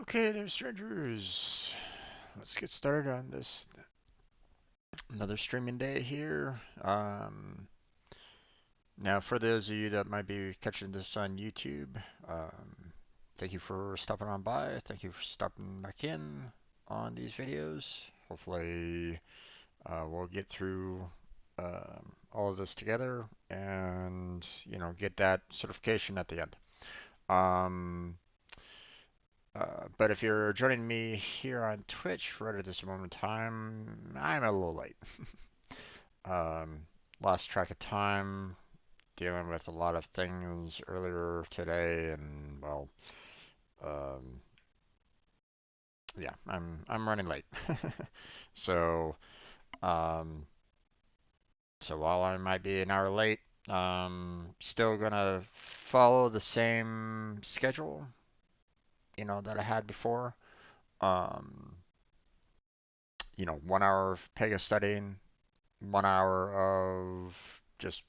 Okay, there, strangers. Let's get started on this another streaming day here. Now, for those of you that might be catching this on YouTube, thank you for stopping on by. Thank you for stopping back in on these videos. Hopefully, we'll get through all of this together and get that certification at the end. Um, but if you're joining me here on Twitch right at this moment in time, I'm a little late. Um, Lost track of time, dealing with a lot of things earlier today, and well, um, yeah, I'm running late. So, um, so while I might be an hour late, still gonna follow the same schedule, that I had before. Um, 1 hour of Pega studying, 1 hour of just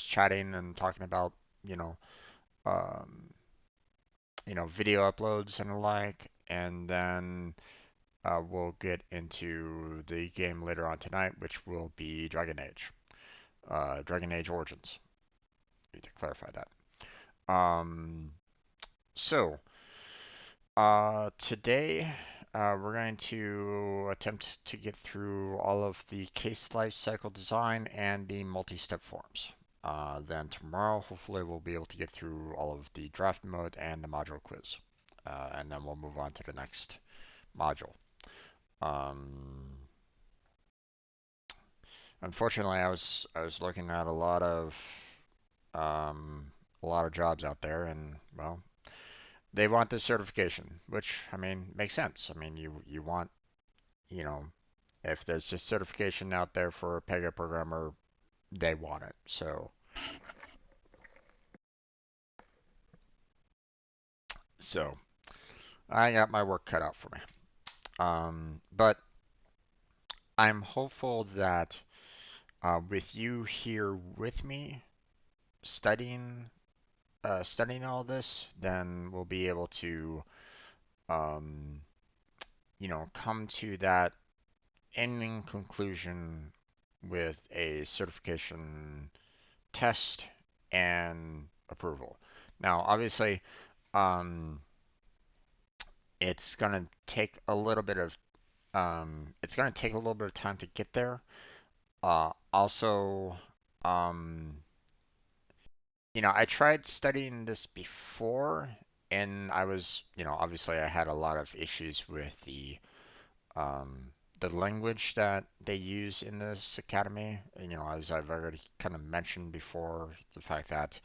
chatting and talking about you know um, video uploads and the like, and then we'll get into the game later on tonight, which will be Dragon Age Origins. Need to clarify that. So today we're going to attempt to get through all of the case lifecycle design and the multi-step forms. Then tomorrow, hopefully, we'll be able to get through all of the draft mode and the module quiz. And then we'll move on to the next module. Um, Unfortunately, I was looking at um, a lot of jobs out there, and well, they want this certification, which I mean makes sense. I mean, you want you know if there's just certification out there for a Pega programmer, they want it. So I got my work cut out for me. But I'm hopeful that with you here with me studying all this, then we'll be able to, um, come to that ending conclusion with a certification test and approval. Now, obviously, um, it's gonna take a little bit of it's gonna take a little bit of time to get there. Also, um, I tried studying this before, and I was, obviously I had a lot of issues with the language that they use in this academy. And, as I've already kind of mentioned before, the fact that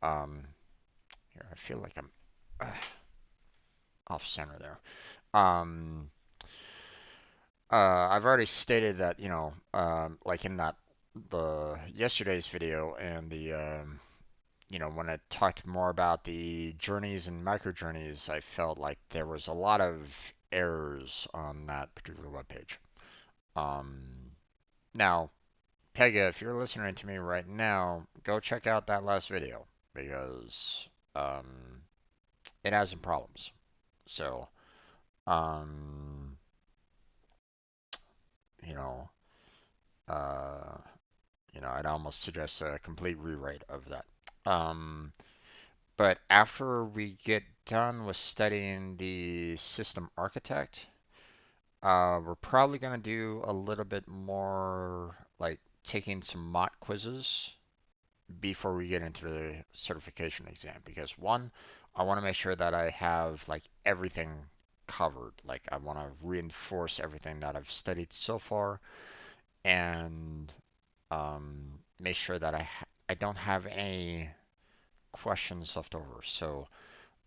um, here I feel like I'm off center there. Um, I've already stated that, like in that the yesterday's video and the when I talked more about the journeys and micro journeys, I felt like there was a lot of errors on that particular webpage. Um, Now, Pega, if you're listening to me right now, go check out that last video because um, it has some problems. So, um, you know, uh, I'd almost suggest a complete rewrite of that. Um, But after we get done with studying the system architect, we're probably going to do a little bit more like taking some mock quizzes before we get into the certification exam. Because one, I want to make sure that I have like everything covered. Like I want to reinforce everything that I've studied so far and make sure that I don't have any questions left over.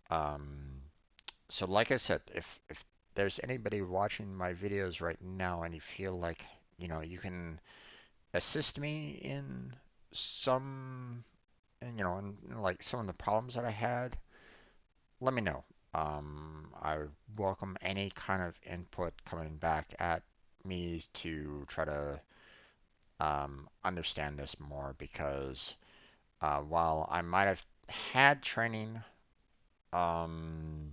Um, So like I said, if there's anybody watching my videos right now and you feel like, you can assist me in some, in like some of the problems that I had, let me know. I welcome any kind of input coming back at me to try to understand this more because while I might have had training, um,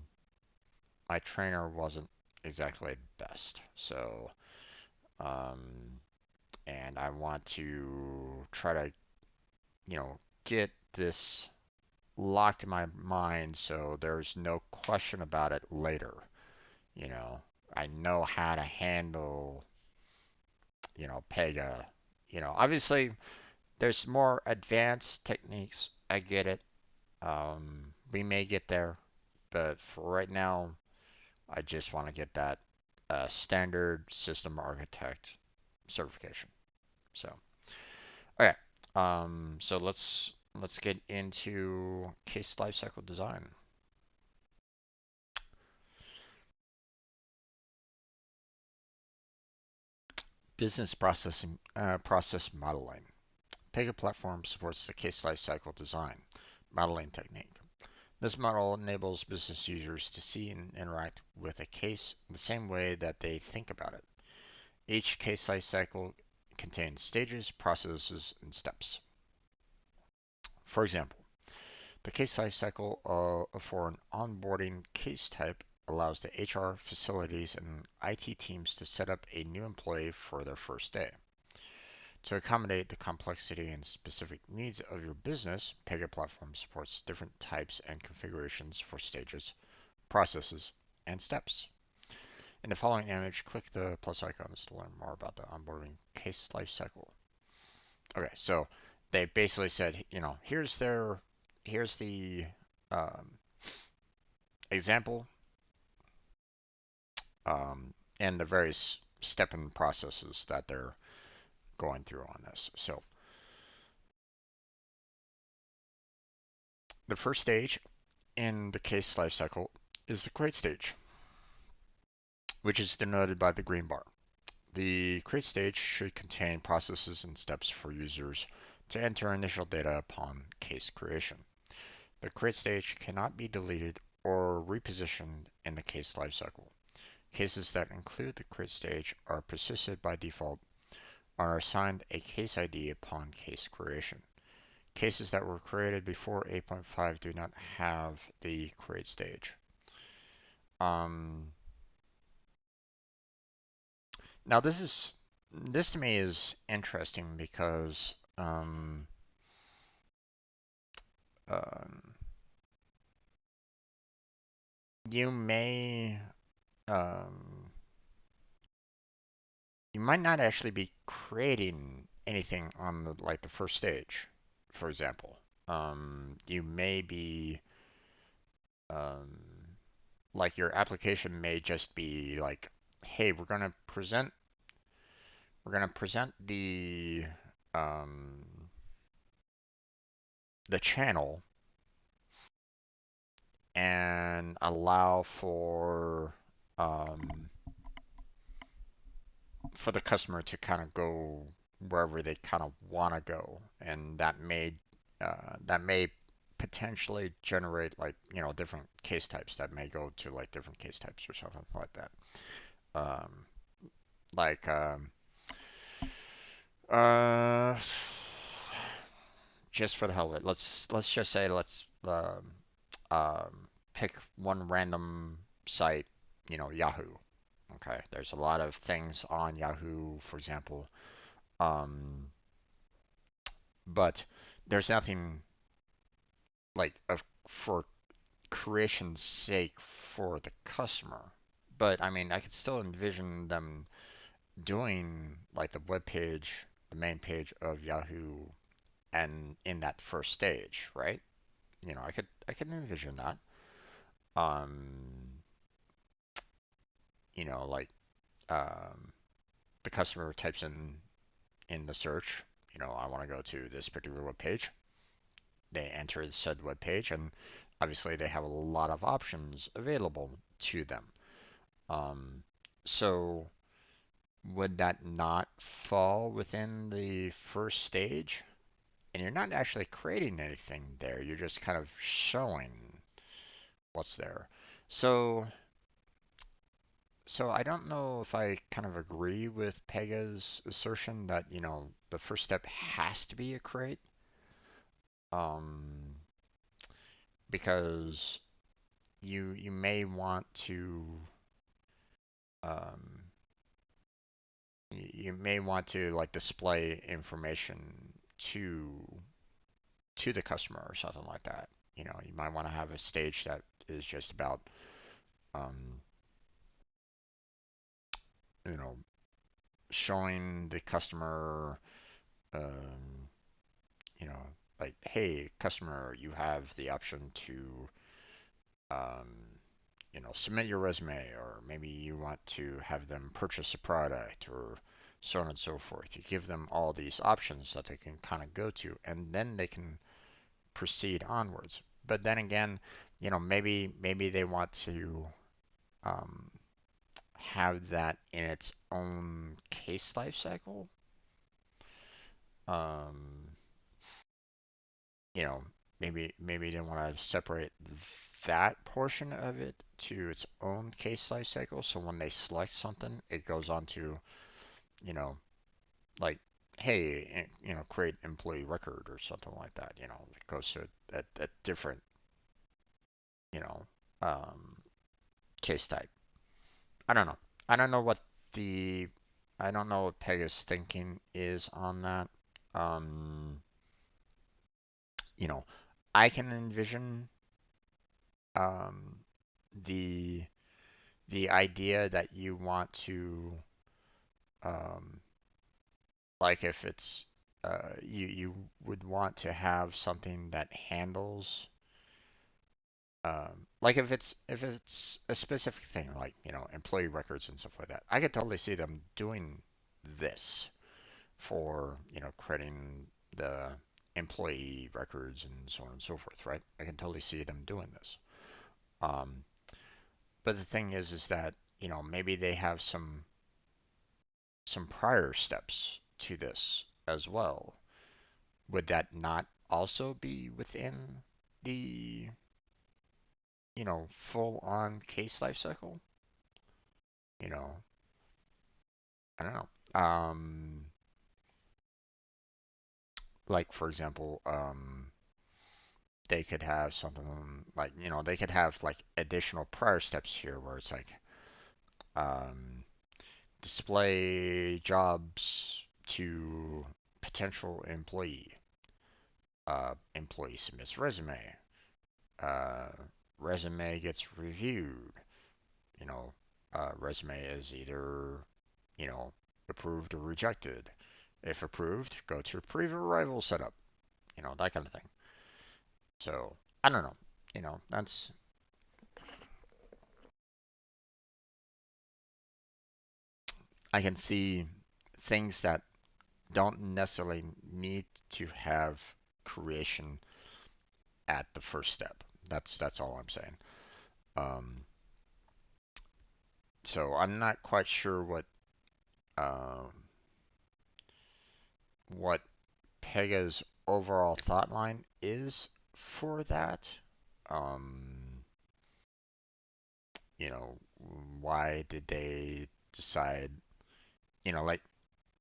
my trainer wasn't exactly the best. So, um, and I want to try to, get this locked in my mind so there's no question about it later. You know, I know how to handle, Pega. Obviously there's more advanced techniques. I get it. We may get there, but for right now, I just want to get that standard system architect certification. So, okay. So let's get into case lifecycle design. Business process modeling. Pega platform supports the case lifecycle design modeling technique. This model enables business users to see and interact with a case the same way that they think about it. Each case lifecycle contains stages, processes, and steps. For example, the case lifecycle for an onboarding case type allows the HR, facilities, and IT teams to set up a new employee for their first day. To accommodate the complexity and specific needs of your business, Pega Platform supports different types and configurations for stages, processes, and steps. In the following image, click the plus icons to learn more about the onboarding case lifecycle. Okay, so they basically said, here's the um, example and the various step and processes that they're going through on this. So the first stage in the case lifecycle is the create stage, which is denoted by the green bar. The create stage should contain processes and steps for users to enter initial data upon case creation. The create stage cannot be deleted or repositioned in the case lifecycle. Cases that include the create stage are persisted by default and are assigned a case ID upon case creation. Cases that were created before 8.5 do not have the create stage. Um, Now this to me is interesting because um, you may um, you might not actually be creating anything on the first stage, for example. You may be um, like your application may just be like, hey, we're gonna present um, the channel and allow um, for the customer to kind of go wherever they kind of want to go, and that may potentially generate like different case types that may go to like different case types or something like that. Um, like uh, just for the hell of it, let's just say pick one random site, Yahoo. Okay, there's a lot of things on Yahoo, for example, um, but there's nothing like for creation's sake for the customer. But I mean, I could still envision them doing like the web page, the main page of Yahoo, and in that first stage, right? I could envision that. Um, like the customer types in the search, I want to go to this particular web page. They enter the said web page, and obviously they have a lot of options available to them. Um, so would that not fall within the first stage? And you're not actually creating anything there. You're just kind of showing what's there. So, so I don't know if I kind of agree with Pega's assertion that, the first step has to be a create. Um, because you may want to um, you may want to like display information to to the customer or something like that. You know, you might want to have a stage that is just about um, you know, showing the customer um, you know, like, hey, customer, you have the option to um, you know, submit your resume, or maybe you want to have them purchase a product, or so on and so forth. You give them all these options that they can kind of go to, and then they can proceed onwards. But then again, you know, maybe they want to um, have that in its own case life cycle. Um, you know, maybe they want to separate that portion of it to its own case life cycle. So when they select something, it goes on to, you know, like, hey, you know, create employee record or something like that. You know, it goes to a different, you know, um, case type. I don't know. I don't know what the I don't know what Pega's thinking is on that. Um, you know, I can envision um, the the idea that you want to um, like if it's you would want to have something that handles like if it's a specific thing like you know employee records and stuff like that. I could totally see them doing this for you know creating the employee records and so on and so forth, right? I can totally see them doing this. Um, but the thing is that you know maybe they have some prior steps to this as well. Would that not also be within the you know full on case lifecycle? You know, I don't know. Like for example, they could have something like you know they could have like additional prior steps here where it's like um, display jobs to potential employee. Employee submits resume. Uh, Resume gets reviewed. You know, resume is either you know approved or rejected. If approved, go to pre-arrival setup. You know that kind of thing. So I don't know. You know that's I can see things that don't necessarily need to have creation at the first step. That's all I'm saying. Um, so I'm not quite sure um, what Pega's overall thought line is for that. Um, you know, why did they decide? You know, like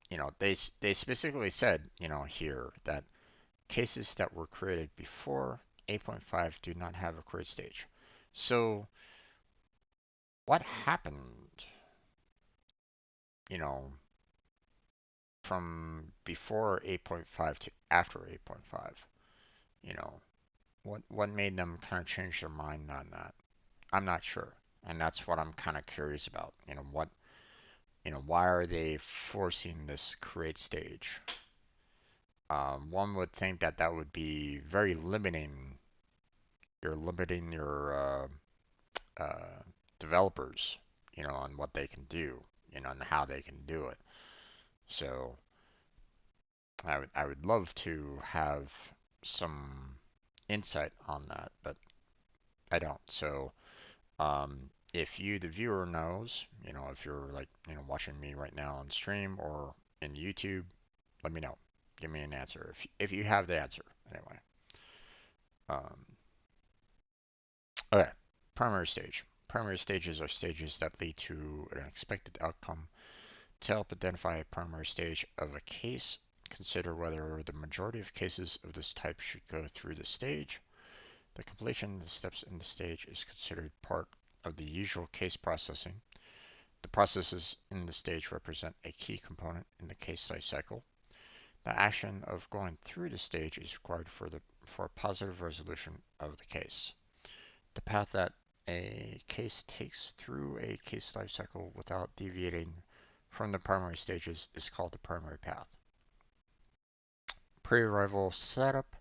you know, they specifically said you know here that cases that were created before 8.5 do not have a create stage. So what happened? You know, from before 8.5 to after 8.5? You know, what made them kind of change their mind on that? I'm not sure, and that's what I'm kind of curious about. You know, why are they forcing this create stage? One would think that that would be very limiting. You're limiting your uh, developers, you know, on what they can do, you know, and how they can do it. So I would love to have some insight on that, but I don't. So if you, the viewer, knows, you know, if you're like, you know, watching me right now on stream or in YouTube, let me know. Give me an answer if you have the answer. Anyway. Um, okay. Primary stage. Primary stages are stages that lead to an expected outcome. To help identify a primary stage of a case, consider whether the majority of cases of this type should go through the stage. The completion of the steps in the stage is considered part of the usual case processing. The processes in the stage represent a key component in the case lifecycle. The action of going through the stage is required for a positive resolution of the case. The path that a case takes through a case lifecycle without deviating from the primary stages is called the primary path. Pre-arrival setup,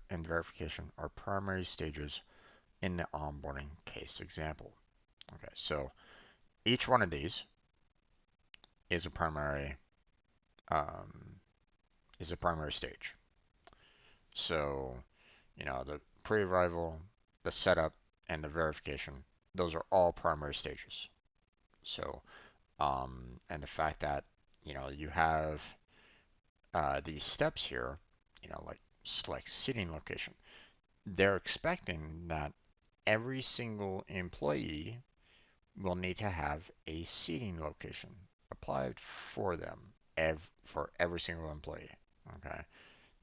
and verification are primary stages in the onboarding case example. Okay, so each one of these is a primary um, stage. So, the pre-arrival, the setup, and the verification, those are all primary stages. So, and the fact that, you have these steps here, like select seating location, they're expecting that every single employee will need to have a seating location applied for them for every single employee. Okay.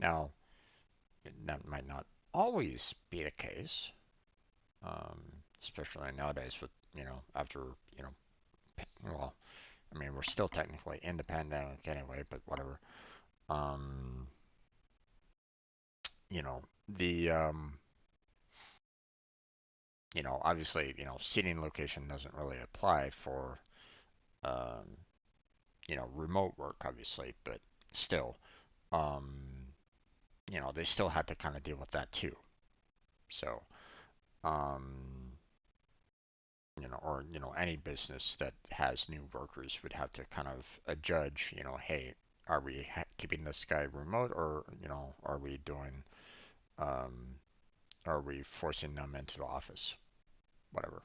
Now, that might not always be the case, um, especially nowadays with, after, you know, well, I mean, we're still technically in the pandemic anyway, but whatever. Um, you know, the, obviously, seating location doesn't really apply for, um, remote work, obviously, but still, um, they still had to kind of deal with that too. So, um, or any business that has new workers would have to kind of judge, hey, are we keeping this guy remote, or are we doing, um, are we forcing them into the office, whatever.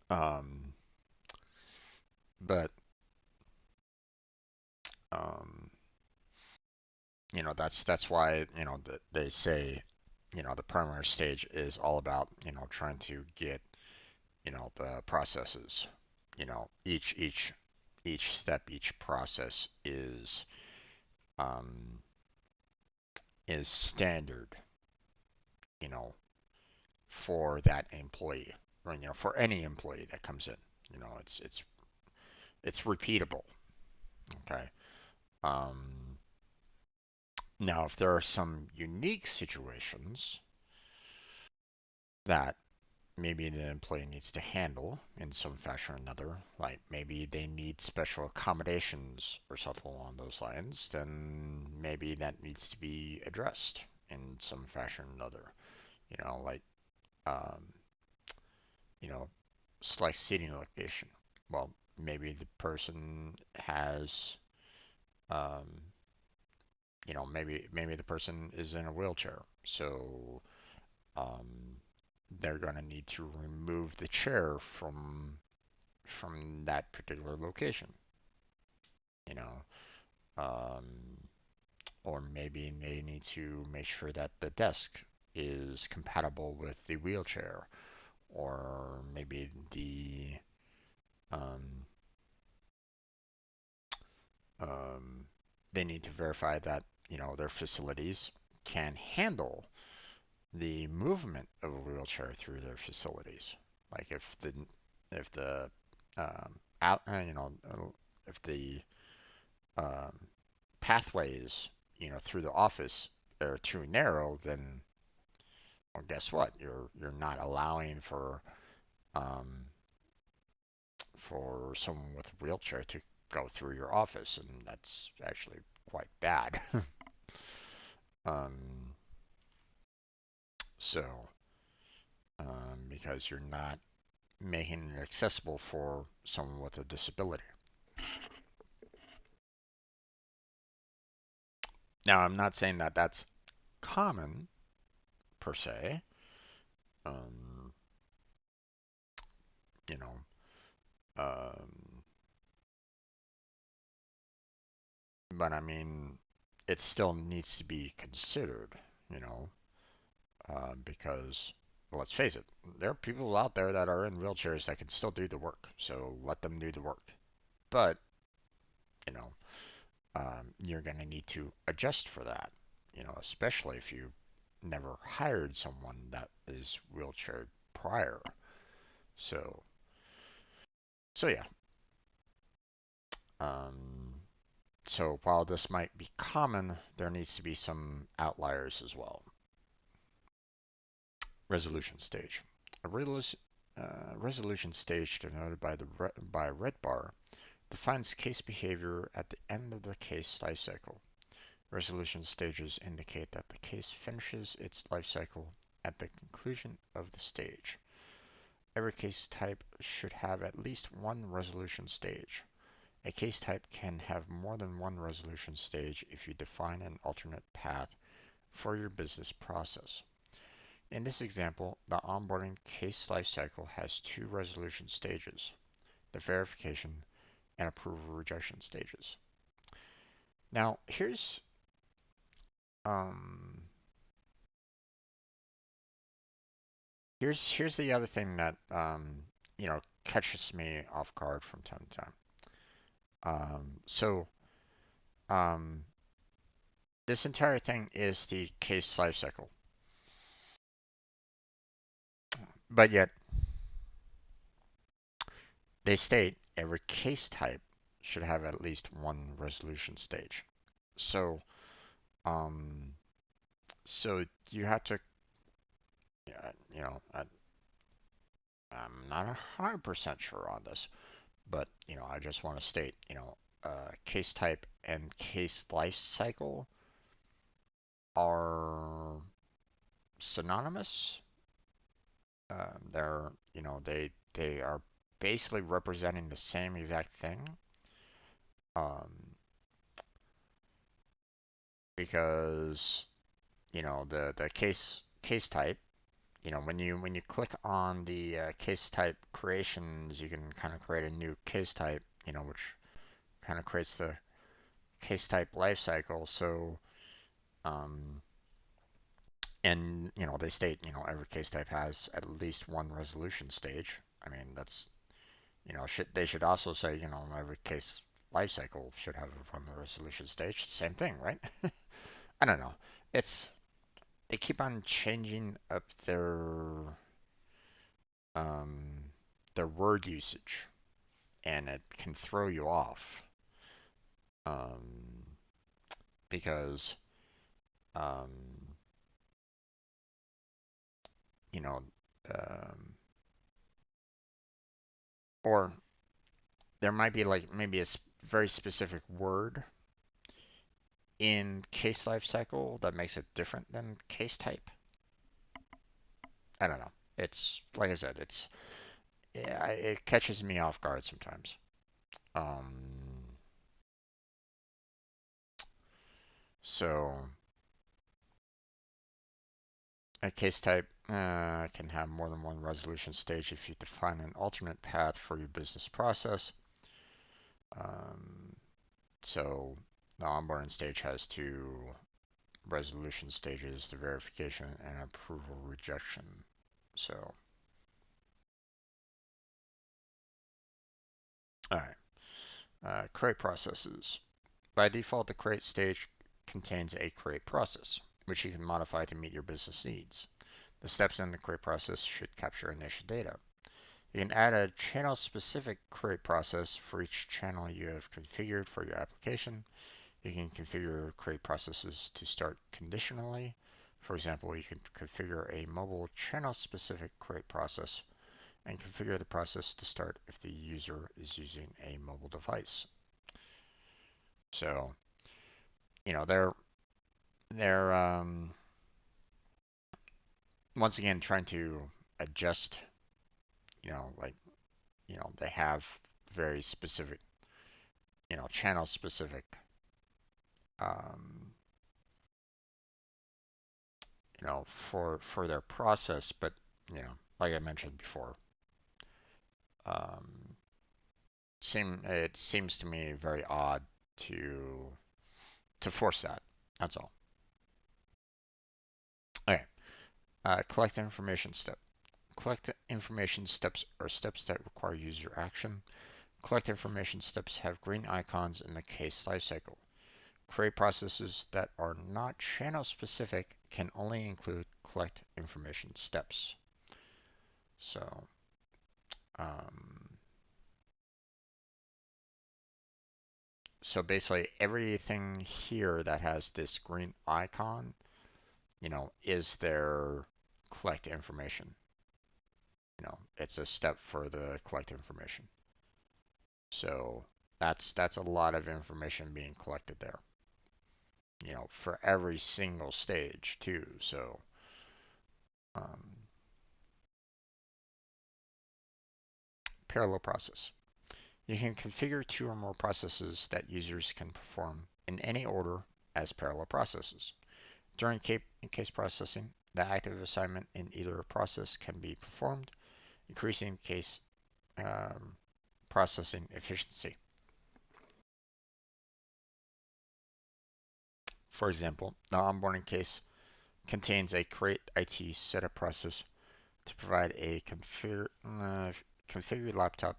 Um, but um, that's why they say the primary stage is all about trying to get the processes, each step, each process um, is standard, you know, for that employee, or for any employee that comes in. It's repeatable. Okay. Um, Now, if there are some unique situations that maybe the employee needs to handle in some fashion or another, like maybe they need special accommodations or something along those lines, then maybe that needs to be addressed in some fashion or another. Like, um, you know, select seating location. Well, maybe the person has, um, maybe the person is in a wheelchair, so um, they're going to need to remove the chair from that particular location, you know, um, or maybe they need to make sure that the desk is compatible with the wheelchair, or maybe um, um, they need to verify that their facilities can handle the movement of a wheelchair through their facilities. Like if the out if the um, pathways through the office are too narrow, then well, guess what? You're not allowing um, for someone with a wheelchair to go through your office, and that's actually quite bad. um, so because you're not making it accessible for someone with a disability. Now, I'm not saying that that's common per se, um, you know, um, but I mean, it still needs to be considered, you know, because let's face it, there are people out there that are in wheelchairs that can still do the work, so let them do the work. But, you know, you're going to need to adjust for that, especially if you never hired someone that is wheelchair prior. So, so yeah. Um, so while this might be common, there needs to be some outliers as well. Resolution stage. A resolution stage denoted by a red bar defines case behavior at the end of the case lifecycle. Resolution stages indicate that the case finishes its lifecycle at the conclusion of the stage. Every case type should have at least one resolution stage. A case type can have more than one resolution stage if you define an alternate path for your business process. In this example, the onboarding case lifecycle has two resolution stages, the verification and approval rejection stages. Now, um, here's the other thing that catches me off guard from time to time. So um, this entire thing is the case lifecycle, but yet they state every case type should have at least one resolution stage. So um, so you have to, I'm not 100% sure on this, but I just want to state, case type and case life cycle are synonymous. They are basically representing the same exact thing. Um, because the case type, when you click on the case type creations, you can kind of create a new case type, which kind of creates the case type lifecycle. So um, and they state every case type has at least one resolution stage. I mean that's they should also say every case lifecycle should have one resolution stage. Same thing, right? I don't know. It's They keep on changing up um, their word usage, and it can throw you off um, because um, you know, um, or there might be like maybe a very specific word in case life cycle that makes it different than case type. I don't know. It's like I said, yeah, it catches me off guard sometimes. Um, so a case type can have more than one resolution stage if you define an alternate path for your business process. Um, so the onboarding stage has two resolution stages, the verification and approval rejection. So, all right. Create processes. By default, the create stage contains a create process, which you can modify to meet your business needs. The steps in the create process should capture initial data. You can add a channel-specific create process for each channel you have configured for your application. You can configure create processes to start conditionally. For example, you can configure a mobile channel-specific create process and configure the process to start if the user is using a mobile device. So, they're once again trying to adjust, like, they have very specific, channel specific um, for their process. But like I mentioned before, um, it seems to me very odd to force that. That's all. Okay. Collect information step. Collect information steps are steps that require user action. Collect information steps have green icons in the case lifecycle. Create processes that are not channel specific can only include collect information steps. So, um, so basically everything here that has this green icon, is their collect information. It's a step for the collect information. So that's a lot of information being collected there. For every single stage too. So um, parallel process. You can configure two or more processes that users can perform in any order as parallel processes. During case processing, the active assignment in either process can be performed, increasing case um, processing efficiency. For example, the onboarding case contains a create IT setup process to provide a configured laptop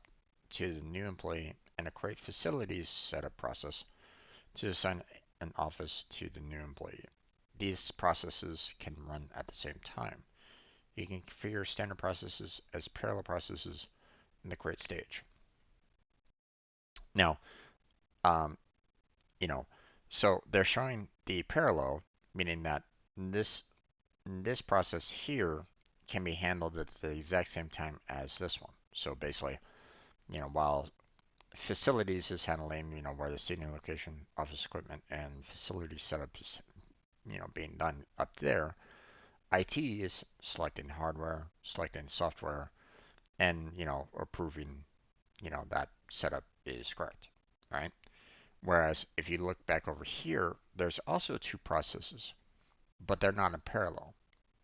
to the new employee and a create facilities setup process to assign an office to the new employee. These processes can run at the same time. You can configure standard processes as parallel processes in the create stage. Now, um, you know, so they're showing the parallel, meaning that this this process here can be handled at the exact same time as this one. So basically, while facilities is handling, where the seating location, office equipment, and facility setup is, being done up there, IT is selecting hardware, selecting software, and, approving, that setup is correct, right? Whereas if you look back over here, there's also two processes, but they're not in parallel,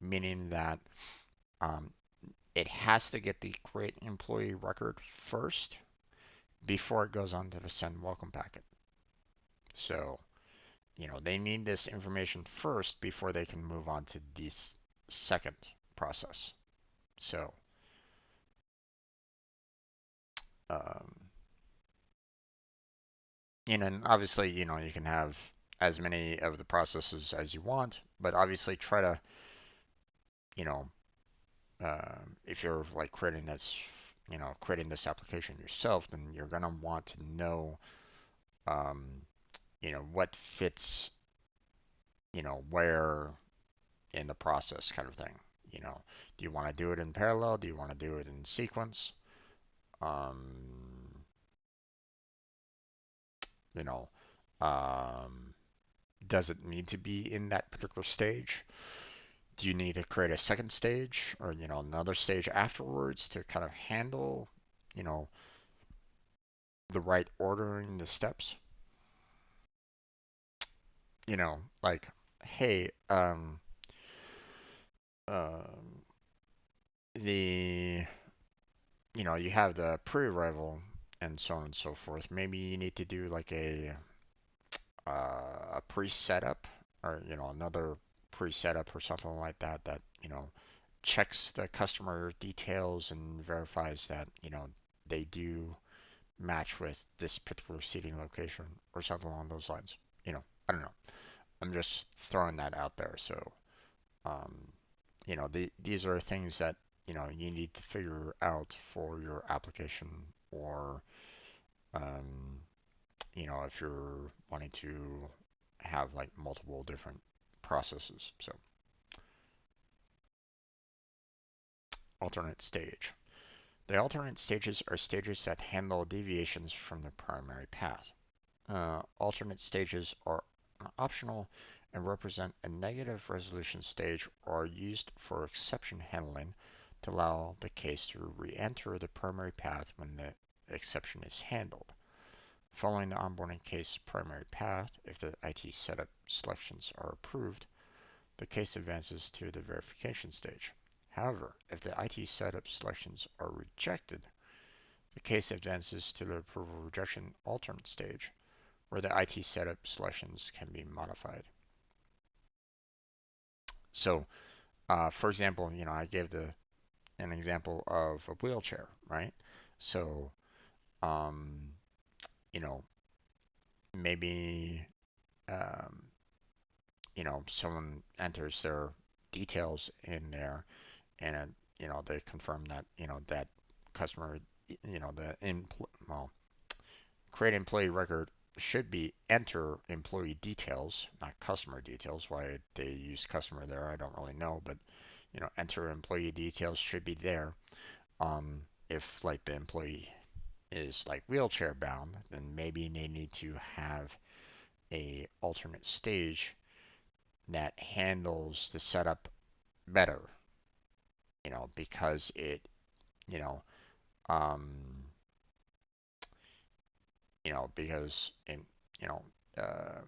meaning that um, it has to get the create employee record first before it goes on to the send welcome packet. So, they need this information first before they can move on to this second process. So, um, and obviously, you can have as many of the processes as you want, but obviously try to, you know, if you're like creating this application yourself, then you're gonna want to know, um, what fits, where in the process kind of thing. Do you want to do it in parallel? Do you want to do it in sequence? Um, you know, um, does it need to be in that particular stage? Do you need to create a second stage or, another stage afterwards to kind of handle, you know, the right ordering the steps? Like, hey, um, the you have the pre-arrival and so on and so forth. Maybe you need to do like a pre-setup or another pre-setup or something like that that checks the customer details and verifies that they do match with this particular seating location or something along those lines. I don't know. I'm just throwing that out there. So um, these are things that you need to figure out for your application or um, if you're wanting to have like multiple different processes. So alternate stage. The alternate stages are stages that handle deviations from the primary path. Alternate stages are optional and represent a negative resolution stage or are used for exception handling to allow the case to re-enter the primary path when the exception is handled. Following the onboarding case primary path, if the IT setup selections are approved, the case advances to the verification stage. However, if the IT setup selections are rejected, the case advances to the approval rejection alternate stage, where the IT setup selections can be modified. So, for example, I gave an example of a wheelchair, right? So, um, you know, maybe um, someone enters their details in there, and they confirm that that customer, the well, create employee record should be enter employee details, not customer details. Why they use customer there, I don't really know, but enter employee details should be there. If like the employee is like wheelchair bound, then maybe they need to have a alternate stage that handles the setup better, because you know, um, because you know, uh,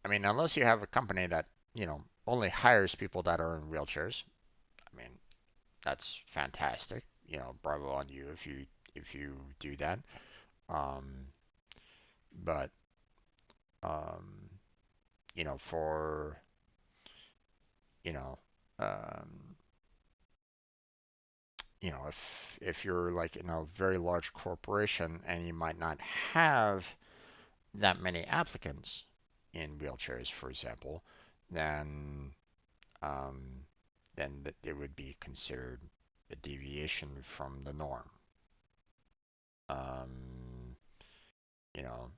I mean, unless you have a company that only hires people that are in wheelchairs, I mean, that's fantastic. Bravo on you if you do that. Um, but um, for you know, um, if you're like in a very large corporation and you might not have that many applicants in wheelchairs, for example, then um, it would be considered a deviation from the norm. Um, you know,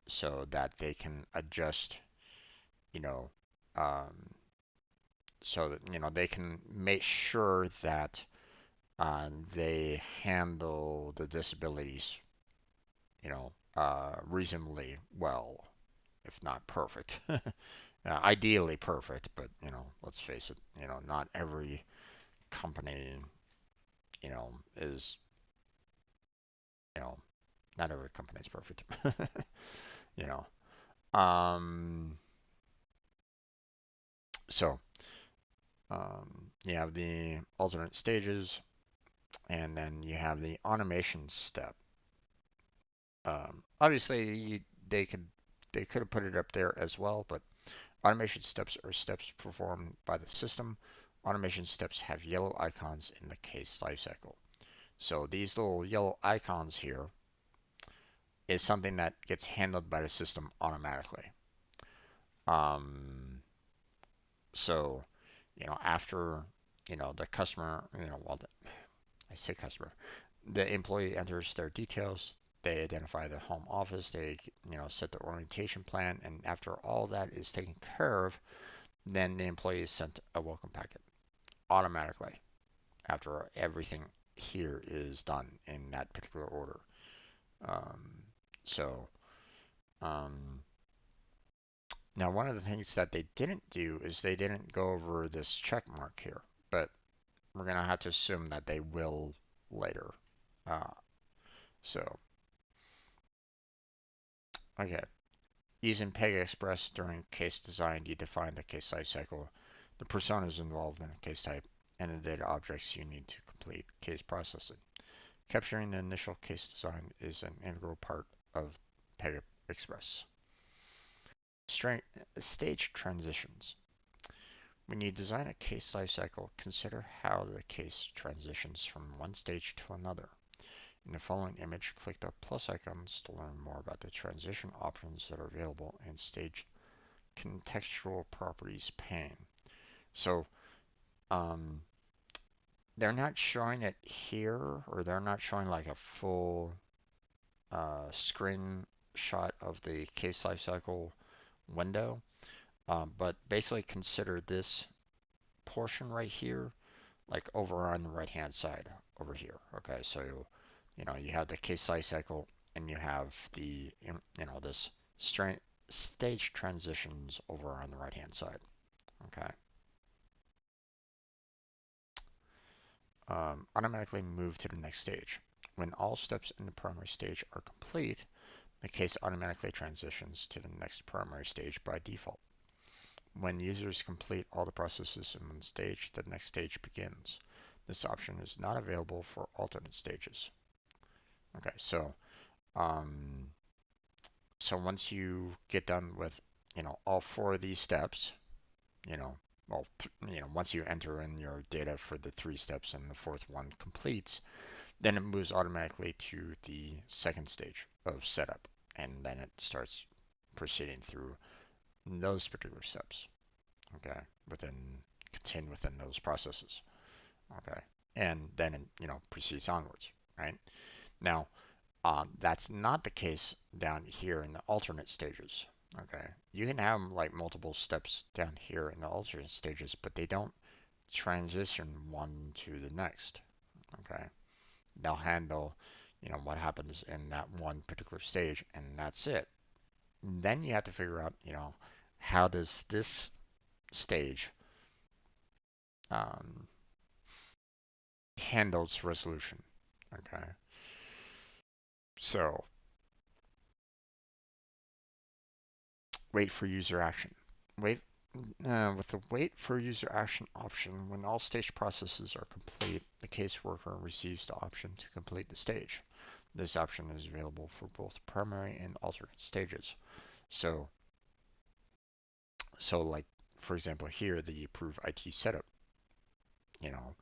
so that they can adjust, you know, um, so that they can make sure that they handle the disabilities, reasonably well, if not perfect. Ideally perfect, but let's face it, not every company, is, you know, not every company is perfect. you know. Um, so you have the alternate stages, and then you have the automation step. Obviously, they could have put it up there as well, but automation steps are steps performed by the system. Automation steps have yellow icons in the case lifecycle. So these little yellow icons here is something that gets handled by the system automatically. Um, so, after, the customer, well, I say customer, the employee enters their details, they identify the home office, they, set the orientation plan, and after all that is taken care of, then the employee is sent a welcome packet automatically after everything here is done in that particular order. Um, so, um, Now, one of the things that they didn't do is they didn't go over this check mark here, but we're going to have to assume that they will later. Uh, so, okay. Using Pega Express during case design, you define the case lifecycle, the personas involved in the case type, and the data objects you need to complete case processing. Capturing the initial case design is an integral part of Pega Express. Stage transitions. When you design a case lifecycle, consider how the case transitions from one stage to another. In the following image, click the plus icons to learn more about the transition options that are available in Stage Contextual Properties pane. So, um, they're not showing it here, or they're not showing like a full screenshot of the case lifecycle window, but basically consider this portion right here like over on the right hand side over here. Okay, so you have the case life cycle and you have the this stage transitions over on the right hand side. Okay. Automatically move to the next stage. When all steps in the primary stage are complete, the case automatically transitions to the next primary stage by default. When users complete all the processes in one stage, the next stage begins. This option is not available for alternate stages. Okay, um, so once you get done with, all four of these steps, you know, once you enter in your data for the three steps and the fourth one completes, then it moves automatically to the second stage of setup, and then it starts proceeding through those particular steps, okay, contained within those processes, okay, and then proceeds onwards, right? Now, that's not the case down here in the alternate stages, okay? You can have like multiple steps down here in the alternate stages, but they don't transition one to the next, okay? They'll handle, what happens in that one particular stage, and that's it. Then you have to figure out, how does this stage um, handle its resolution, okay? So wait for user action. Wait with the wait for user action option, when all stage processes are complete, the caseworker receives the option to complete the stage. This option is available for both primary and alternate stages. So, like for example here, the approve IT setup, you know,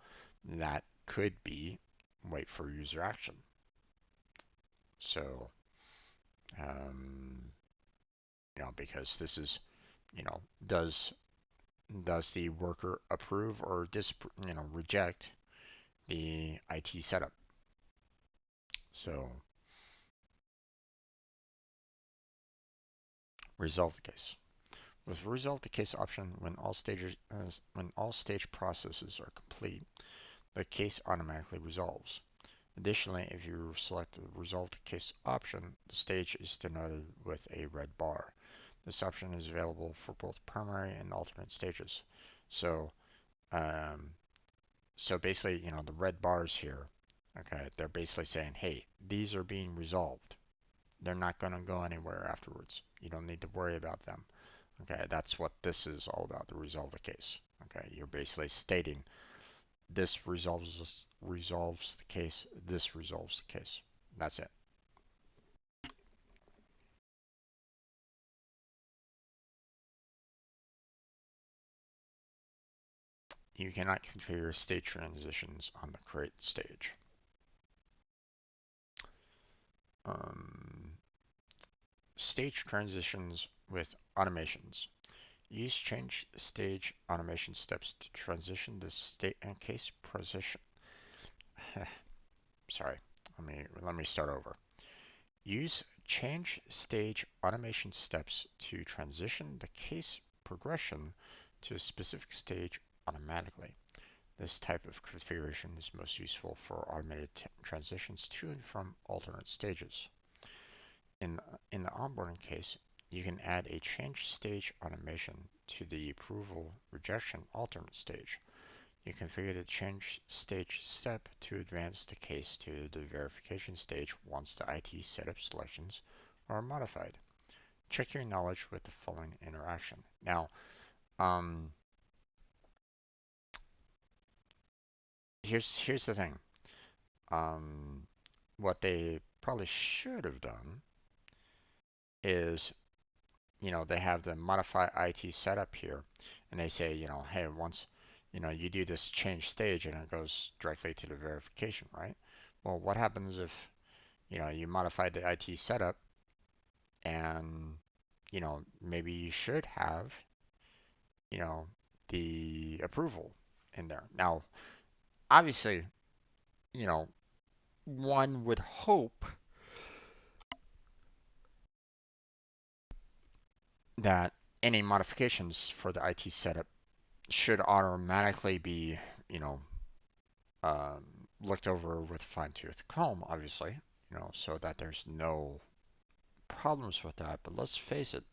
that could be wait for user action. So, um, because this is, does the worker approve or reject the IT setup? So resolve the case. With resolve the case option, when all stage processes are complete, the case automatically resolves. Additionally, if you select the resolve the case option, the stage is denoted with a red bar. This option is available for both primary and alternate stages. So, um, basically, the red bars here, okay, they're basically saying, hey, these are being resolved. They're not going to go anywhere afterwards. You don't need to worry about them. Okay, that's what this is all about, the resolve the case. Okay, you're basically stating this resolves the case, this resolves the case. That's it. You cannot configure state transitions on the create stage. Um, Stage transitions with automations. Use change stage automation steps to transition the state and case position. Sorry, let me start over. Use change stage automation steps to transition the case progression to a specific stage automatically. This type of configuration is most useful for automated transitions to and from alternate stages. In, in the onboarding case, you can add a change stage automation to the approval rejection alternate stage. You configure the change stage step to advance the case to the verification stage once the IT setup selections are modified. Check your knowledge with the following interaction. Now, um, here's the thing. Um, what they probably should have done is, they have the modify IT setup here, and they say, hey, once, you do this change stage and it goes directly to the verification, right? Well, what happens if, you modify the IT setup and, maybe you should have, you know, the approval in there. Now, obviously, you know, one would hope that any modifications for the IT setup should automatically be, you know, um, looked over with a fine-tooth comb, obviously, so that there's no problems with that. But let's face it,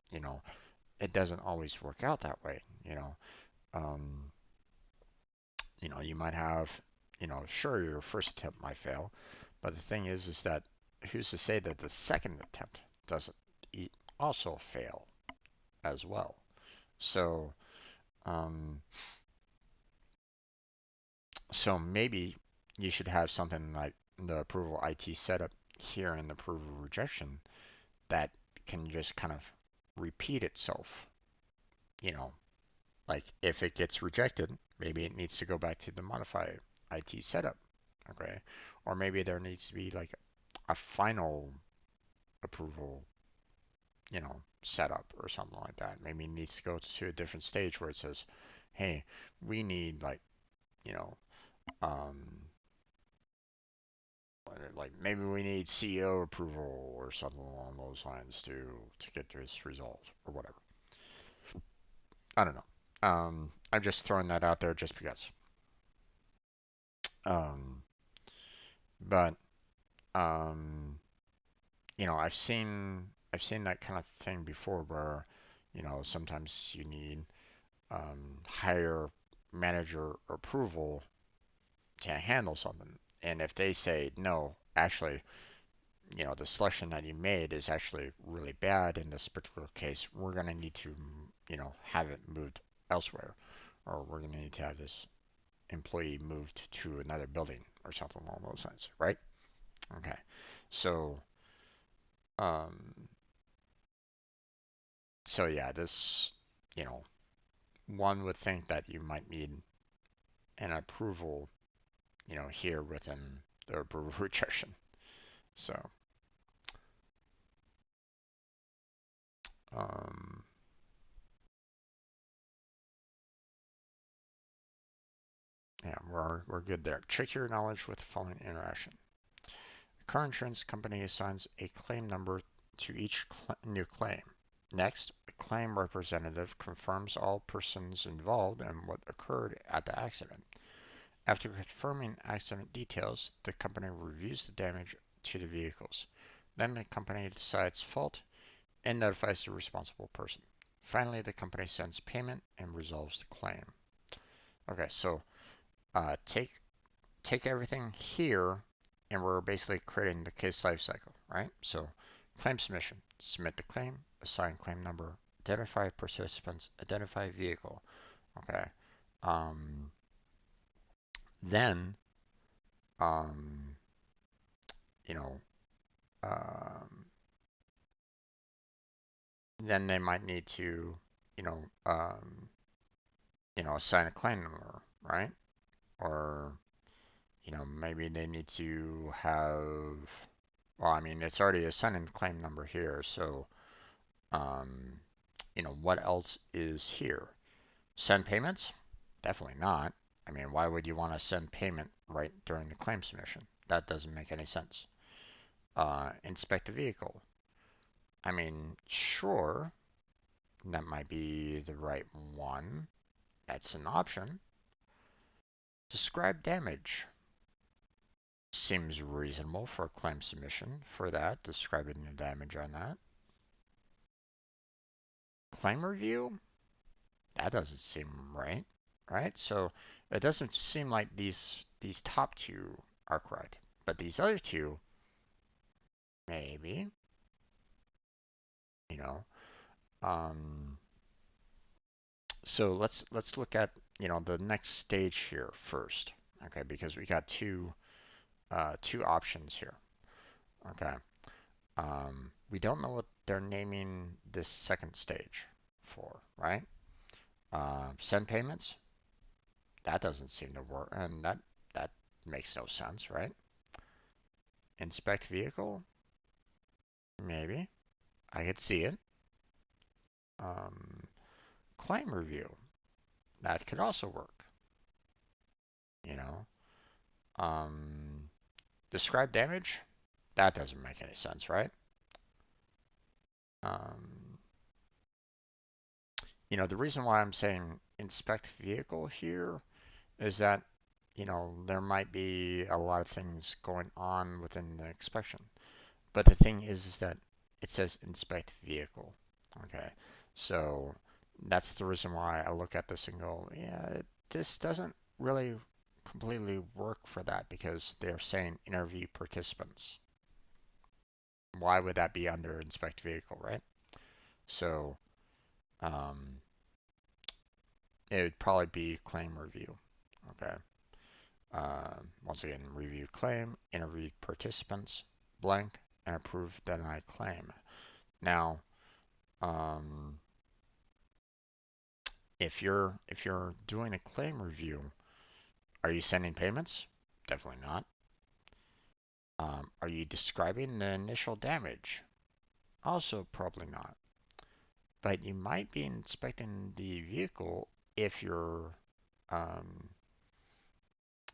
it doesn't always work out that way. Um, you might have, sure, your first attempt might fail, but the thing is that who's to say that the second attempt doesn't also fail as well? So, um, maybe you should have something like the approval IT setup here in the approval rejection that can just kind of repeat itself. You know, like if it gets rejected, maybe it needs to go back to the modify IT setup. Okay. Or maybe there needs to be like a final approval set up or something like that. Maybe it needs to go to a different stage where it says, hey, we need you know, um, maybe we need CEO approval or something along those lines to get this resolved or whatever. I don't know. I'm just throwing that out there just because. Um, but um, I've seen that kind of thing before where, sometimes you need higher manager approval to handle something. And if they say no, actually, the selection that you made is actually really bad in this particular case, we're going to need to, have it moved elsewhere, or we're going to need to have this employee moved to another building or something along those lines, right? Okay. So, um, so yeah, this, you know, one would think that you might need an approval, here within the approval rejection. So, um, yeah, we're good there. Check your knowledge with the following interaction. The car insurance company assigns a claim number to each new claim. Next, a claim representative confirms all persons involved and what occurred at the accident. After confirming accident details, the company reviews the damage to the vehicles. Then the company decides fault and notifies the responsible person. Finally, the company sends payment and resolves the claim. Okay, so take everything here, and we're basically creating the case lifecycle, right? So, claim submission: submit the claim, assign claim number, identify participants, identify vehicle. Okay. Um, then, um, you know, um, then they might need to, you know, um, assign a claim number, right? Or, maybe they need to have, well, I mean, it's already assigned a claim number here, so, um, what else is here? Send payments? Definitely not. I mean, why would you want to send payment right during the claim submission? That doesn't make any sense. Inspect the vehicle. I mean, sure, that might be the right one. That's an option. Describe damage. Seems reasonable for a claim submission for that, describing the damage on that. Claim review? That doesn't seem right, right? So it doesn't seem like these top two are correct, but these other two, maybe, you know. Um, so let's look at the next stage here first, okay? Because we got two options here, okay? We don't know what they're naming this second stage for, right? Send payments? That doesn't seem to work, and that makes no sense, right? Inspect vehicle? Maybe. I could see it. Um, claim review? That could also work, you know. Um, describe damage? That doesn't make any sense, right? Um, the reason why I'm saying inspect vehicle here is that, there might be a lot of things going on within the inspection. But the thing is that it says inspect vehicle. Okay. So that's the reason why I look at this and go, yeah, this doesn't really completely work for that because they're saying interview participants. Why would that be under inspect vehicle, right? So um, it would probably be claim review. Okay. Once again, review claim, interview participants, blank, and approve deny claim. Now, um, if you're doing a claim review, are you sending payments? Definitely not. Are you describing the initial damage? Also, probably not. but you might be inspecting the vehicle if you're, um,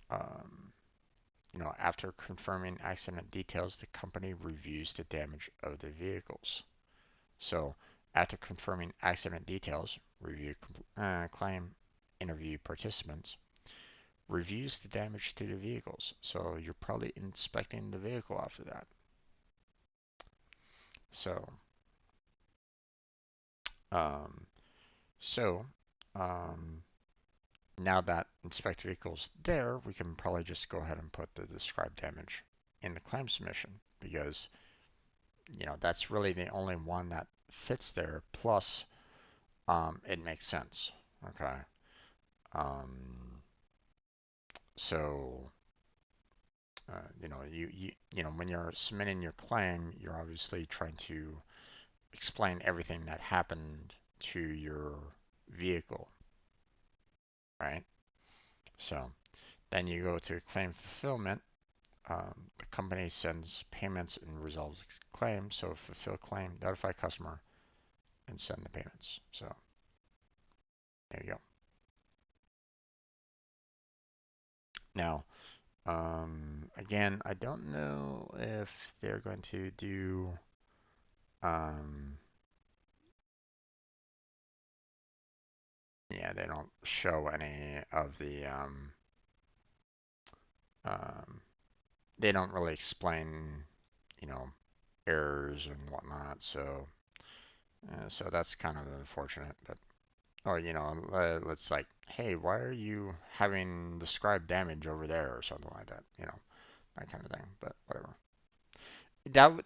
um, after confirming accident details, the company reviews the damage of the vehicles. So, after confirming accident details, review claim, interview participants, reviews the damage to the vehicles. So, you're probably inspecting the vehicle after that. So, um, so um, now that inspect vehicles there, we can probably just go ahead and put the described damage in the claim submission because that's really the only one that fits there. Plus, it makes sense. Okay. Um, so when you're submitting your claim, you're obviously trying to explain everything that happened to your vehicle, right? So then you go to claim fulfillment. The company sends payments and resolves claims. So fulfill claim, notify customer, and send the payments. So there you go. Now, again, I don't know if they're going to do, um, yeah, they don't show any of the, um, they don't really explain, you know, errors and whatnot. So that's kind of unfortunate. But or let's like, hey, why are you having described damage over there or something like that? That kind of thing. But whatever. That would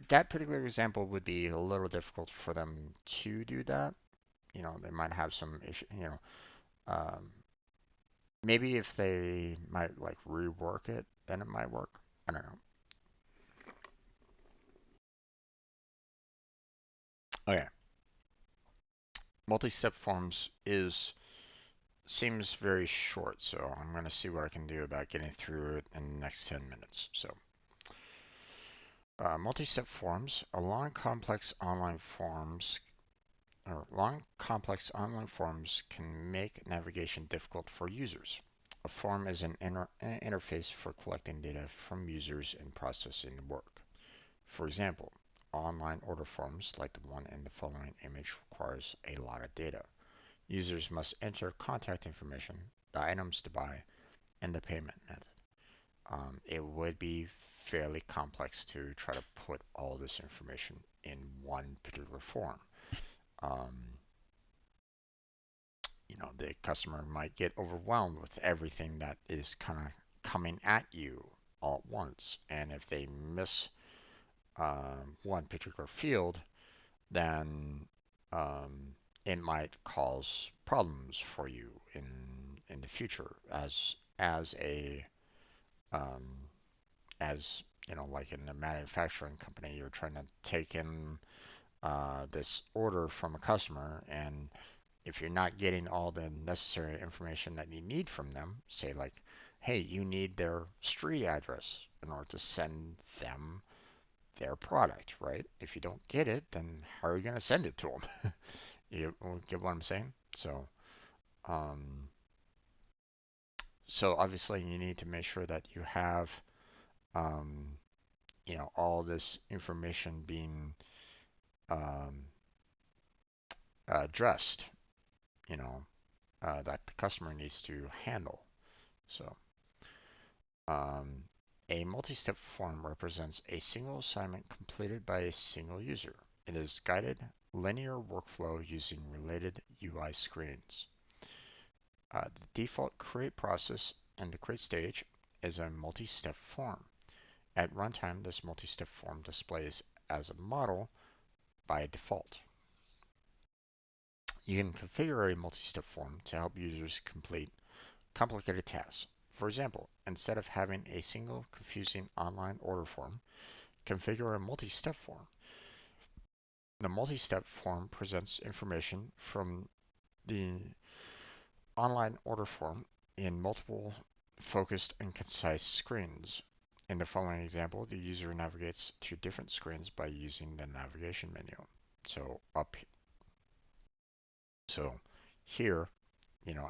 that particular example would be a little difficult for them to do that. They might have some issue. Um, maybe if they might like rework it, then it might work. I don't know. Okay, multi-step forms is seems very short, so I'm going to see what I can do about getting through it in the next 10 minutes. So, multi-step forms are long complex online forms can make navigation difficult for users. A form is an interface for collecting data from users and processing work. For example, online order forms like the one in the following image requires a lot of data. Users must enter contact information, the items to buy, and the payment method. It would be fairly complex to try to put all this information in one particular form. Um, the customer might get overwhelmed with everything that is kind of coming at you all at once. And if they miss one particular field, then it might cause problems for you in the future as a um, as like in a manufacturing company, you're trying to take in this order from a customer, and if you're not getting all the necessary information that you need from them, say like, hey, you need their street address in order to send them their product, right? If you don't get it, then how are you going to send it to them? You get what I'm saying? Um, so obviously you need to make sure that you have, um, all this information being um, addressed, you know, that the customer needs to handle. So, um, a multi-step form represents a single assignment completed by a single user. It is guided linear workflow using related UI screens. The default create process and the create stage is a multi-step form. At runtime, this multi-step form displays as a model by default. You can configure a multi-step form to help users complete complicated tasks. For example, instead of having a single confusing online order form, configure a multi-step form. The multi-step form presents information from the online order form in multiple focused and concise screens. In the following example, the user navigates to different screens by using the navigation menu. So So here,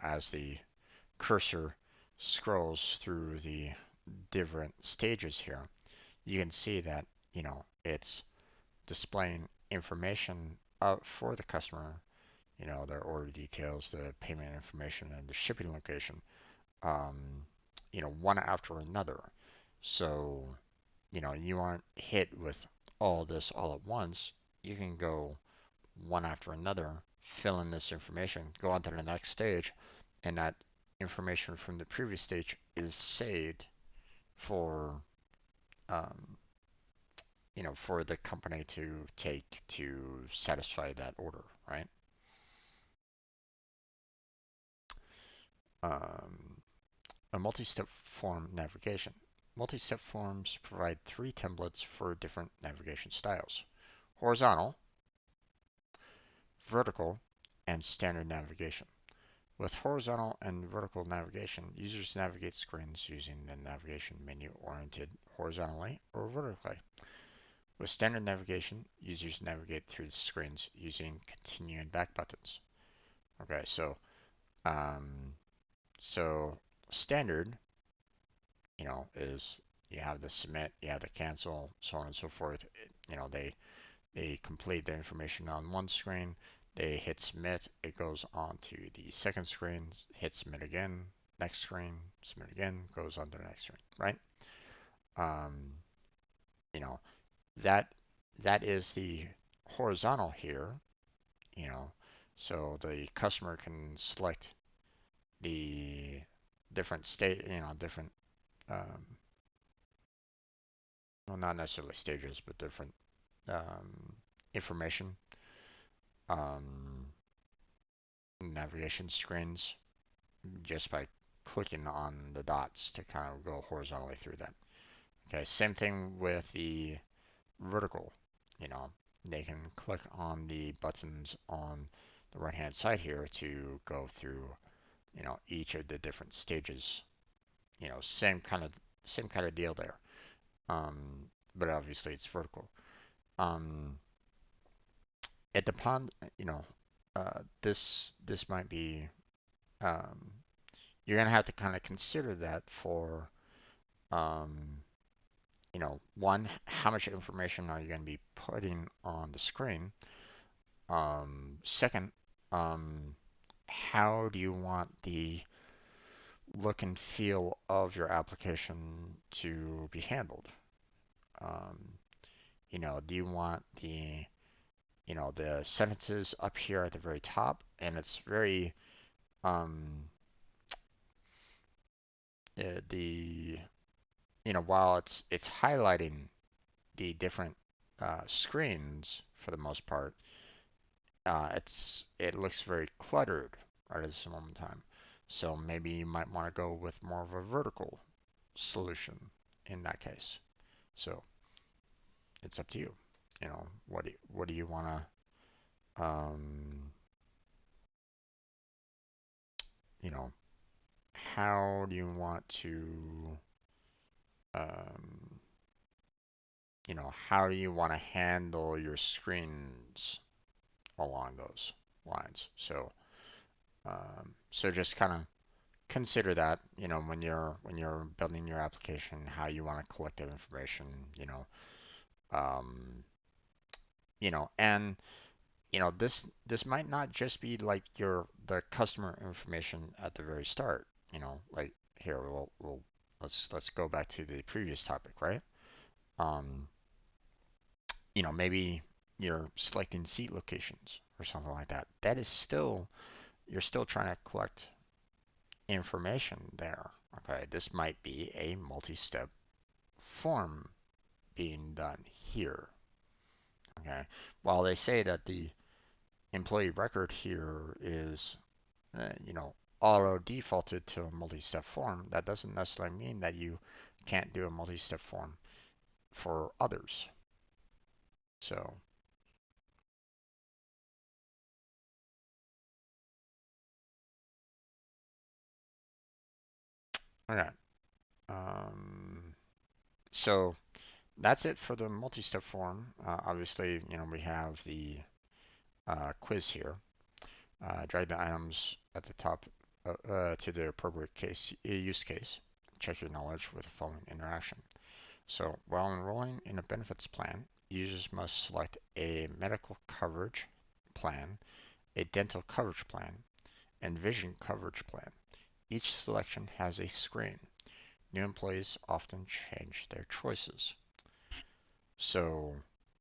as the cursor scrolls through the different stages here, you can see that, it's displaying information for the customer, their order details, the payment information, and the shipping location, um, one after another. So, you aren't hit with all this all at once. You can go one after another, fill in this information, go on to the next stage, and that information from the previous stage is saved for um, for the company to take to satisfy that order, right? Um, a multi-step form navigation. Multi-step forms provide three templates for different navigation styles: horizontal, vertical, and standard navigation. With horizontal and vertical navigation, users navigate screens using the navigation menu oriented horizontally or vertically. With standard navigation, users navigate through the screens using continue and back buttons. Okay, um, so standard, is you have the submit, you have the cancel, so on and so forth. They complete the information on one screen, they hit submit, it goes on to the second screen, hit submit again, next screen, submit again, goes on to the next screen, right? Um, you know, that that is the horizontal here, you know, so the customer can select the different state, different, um, well, not necessarily stages, but different information, um, navigation screens just by clicking on the dots to kind of go horizontally through that. Okay, same thing with the vertical. You know, they can click on the buttons on the right hand side here to go through, each of the different stages. Same kind of deal there. But obviously it's vertical. Um, it depends, this might be, um, you're gonna have to kind of consider that for, um, one, how much information are you going to be putting on the screen? Second, how do you want the look and feel of your application to be handled? Um, do you want the sentences up here at the very top, and it's very, um, the, while it's highlighting the different screens for the most part, it looks very cluttered right at this moment in time. So maybe you might want to go with more of a vertical solution in that case. So it's up to you. What do you want to, you know, how do you want to, um, how do you want to handle your screens along those lines? So just kind of consider that, when you're building your application, how you want to collect that information, um, and this might not just be like the customer information at the very start, like here let's go back to the previous topic, right? Um, maybe you're selecting seat locations or something like that. That is still You're still trying to collect information there. Okay, this might be a multi-step form being done here. Okay, while they say that the employee record here is, auto defaulted to a multi-step form, that doesn't necessarily mean that you can't do a multi-step form for others. So, okay. Um, so that's it for the multi-step form. Obviously, we have the quiz here. Drag the items at the top to the appropriate use case. Check your knowledge with the following interaction. So while enrolling in a benefits plan, users must select a medical coverage plan, a dental coverage plan, and vision coverage plan. Each selection has a screen. New employees often change their choices. So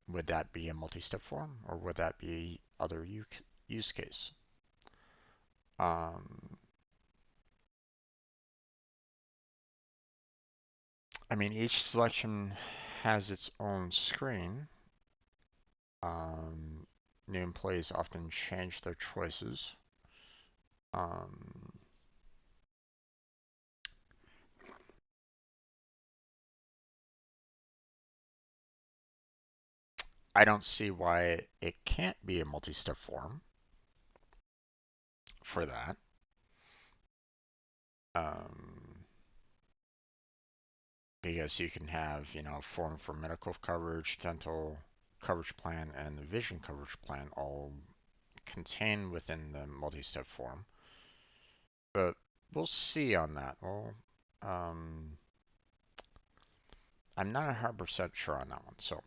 would that be a multi-step form, or would that be other use case? Um, I mean, each selection has its own screen. Um, New employees often change their choices. Um, I don't see why it can't be a multi-step form for that. Um, because you can have, form for medical coverage, dental coverage plan, and the vision coverage plan all contained within the multi-step form. But we'll see on that. Um, I'm not 100% sure on that one. So,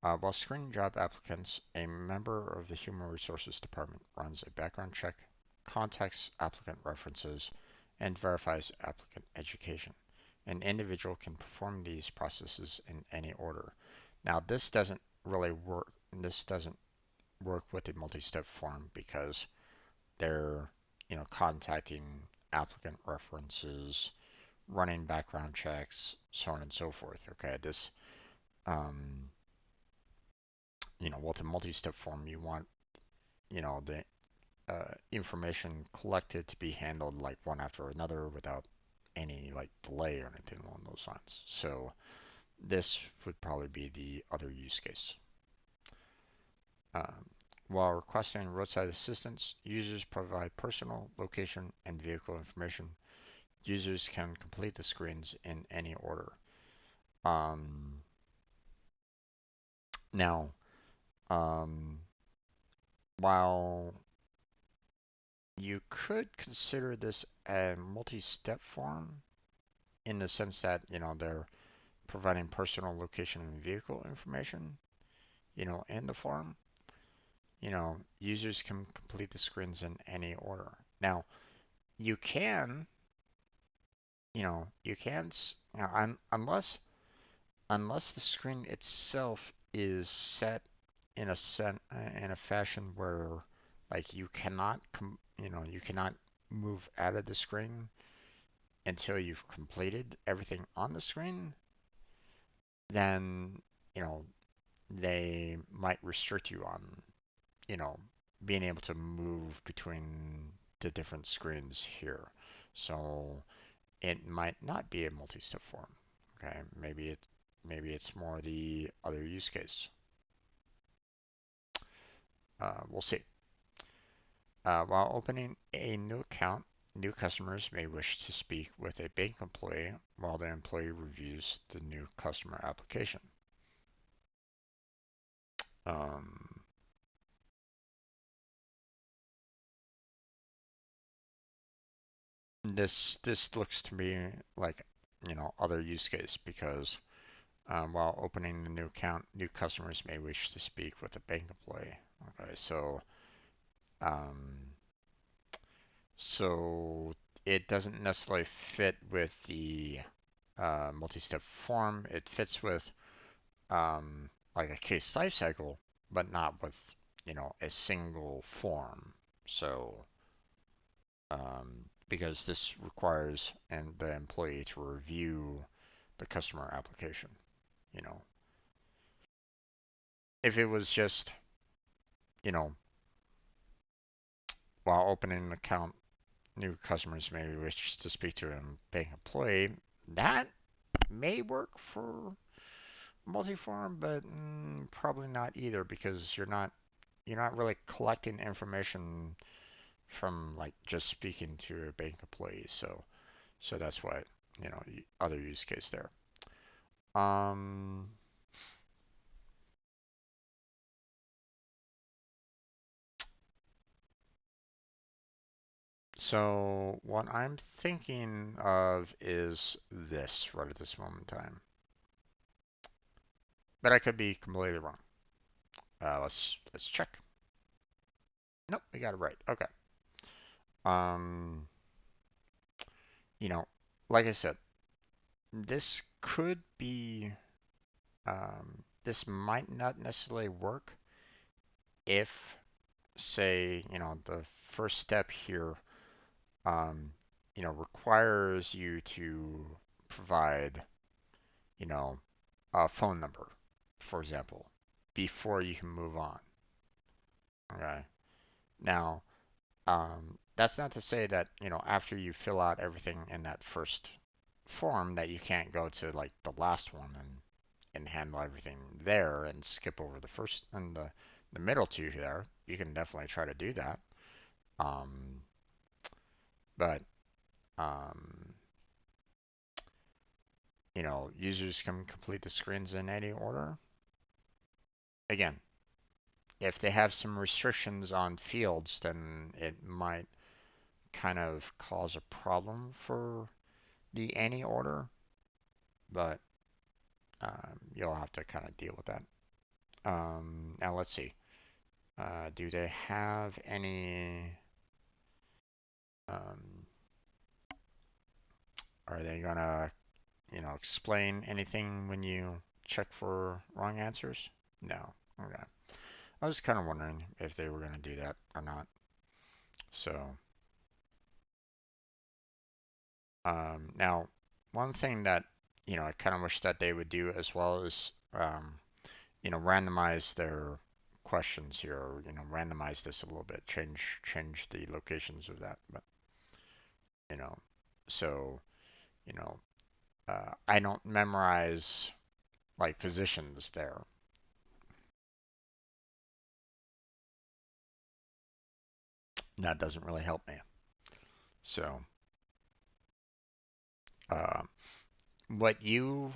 while screening job applicants, a member of the Human Resources Department runs a background check, contacts applicant references, and verifies applicant education. An individual can perform these processes in any order. Now, this doesn't really work. This doesn't work with the multi-step form because they're, contacting applicant references, running background checks, so on and so forth. Okay, this, um, with a multi-step form, you want, the information collected to be handled like one after another without any like delay or anything along those lines. So this would probably be the other use case. Um, while requesting roadside assistance, users provide personal, location, and vehicle information. Users can complete the screens in any order. Um, Now, um, while you could consider this a multi-step form in the sense that, they're providing personal location and vehicle information, in the form, users can complete the screens in any order. Now, you can, you can, unless the screen itself is set in a fashion where like you cannot move out of the screen until you've completed everything on the screen, then you know they might restrict you on you know being able to move between the different screens here. So it might not be a multi-step form. Okay, maybe it's more the other use case. We'll see. While opening a new account, new customers may wish to speak with a bank employee while the employee reviews the new customer application. Um, this looks to me like other use case because while opening a new account, new customers may wish to speak with a bank employee. Okay, um, so it doesn't necessarily fit with the multi-step form. It fits with like a case lifecycle, but not with a single form. So because this requires the employee to review the customer application. You know, if it was just you know while opening an account, new customers may wish to speak to a bank employee, that may work for multi-form, but probably not either because you're not really collecting information from like just speaking to a bank employee. So that's why other use case there. Um, So what I'm thinking of is this right at this moment in time, but I could be completely wrong. Let's check. Nope, we got it right. Okay. Um, you know, like I said, this could be, this might not necessarily work if, say, the first step here, um, requires you to provide, you know, a phone number, for example, before you can move on. Okay. Now, that's not to say that, after you fill out everything in that first form that you can't go to like the last one and handle everything there and skip over the first and the middle two there. You can definitely try to do that. Um, but um, users can complete the screens in any order. Again, if they have some restrictions on fields, then it might kind of cause a problem for the any order, but you'll have to kind of deal with that. Now let's see. Do they have any? Um, are they gonna, explain anything when you check for wrong answers? No. Okay. I was kind of wondering if they were gonna do that or not. So, now one thing that I kind of wish that they would do as well is randomize their questions here, or, randomize this a little bit, change the locations of that. But you know, so you know, I don't memorize like positions there. That doesn't really help me. So, uh, what you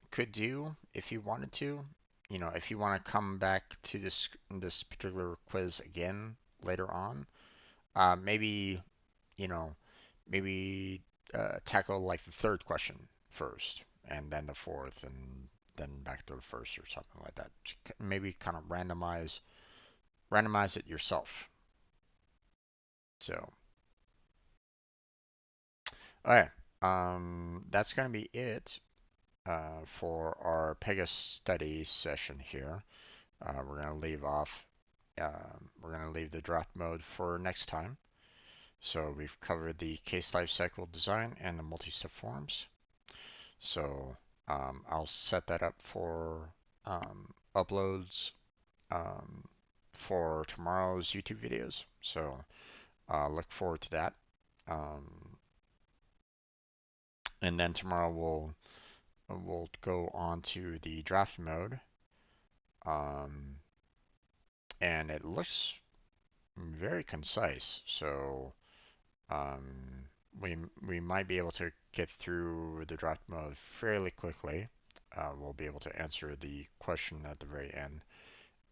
could do if you wanted to, if you want to come back to this particular quiz again later on, maybe you know, maybe tackle like the third question first, and then the fourth, and then back to the first or something like that. Maybe kind of randomize it yourself. So, all right, that's gonna be it for our Pega study session here. We're gonna leave off. We're gonna leave the draft mode for next time. So we've covered the case lifecycle design and the multi-step forms. So I'll set that up for uploads um, for tomorrow's YouTube videos. So look forward to that. Um, and then tomorrow we'll go on to the draft mode, um, and it looks very concise. So um, we might be able to get through the draft mode fairly quickly. We'll be able to answer the question at the very end,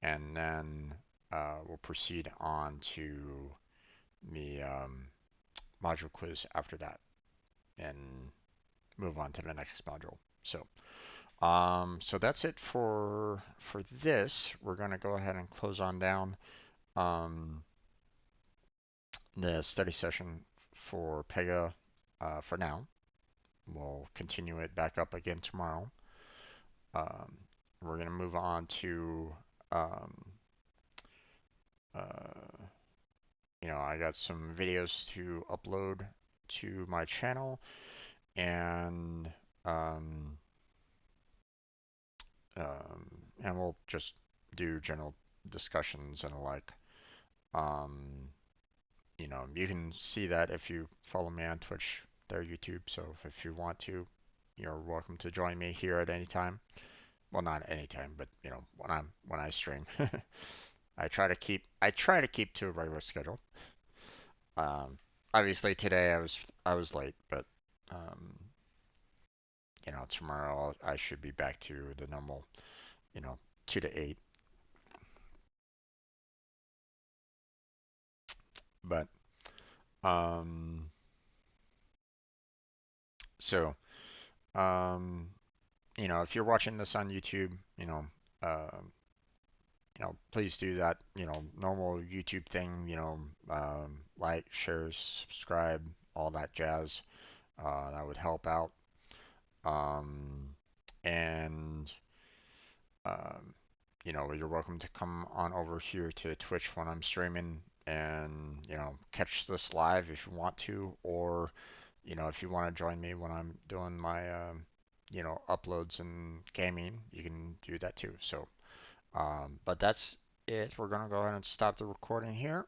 and then we'll proceed on to the module quiz after that, and move on to the next module. So that's it for this. We're going to go ahead and close on down um, the study session for Pega for now. We'll continue it back up again tomorrow. Um, we're going to move on to, um, uh, I got some videos to upload to my channel, and um, um, and we'll just do general discussions and the like. Um, you can see that if you follow me on Twitch, there, YouTube. So if you want to, you're welcome to join me here at any time. Well, not any time, but when I stream. I try to keep to a regular schedule. Um, Obviously today I was late, but um, tomorrow I should be back to the normal, you know, 2 to 8. But Um, so, um, if you're watching this on YouTube, um, please do that, normal YouTube thing, like, share, subscribe, all that jazz. That would help out. Um, and um, you're welcome to come on over here to Twitch when I'm streaming and, catch this live if you want to, or, if you want to join me when I'm doing my, uploads and gaming, you can do that too. So, but that's it. We're gonna go ahead and stop the recording here.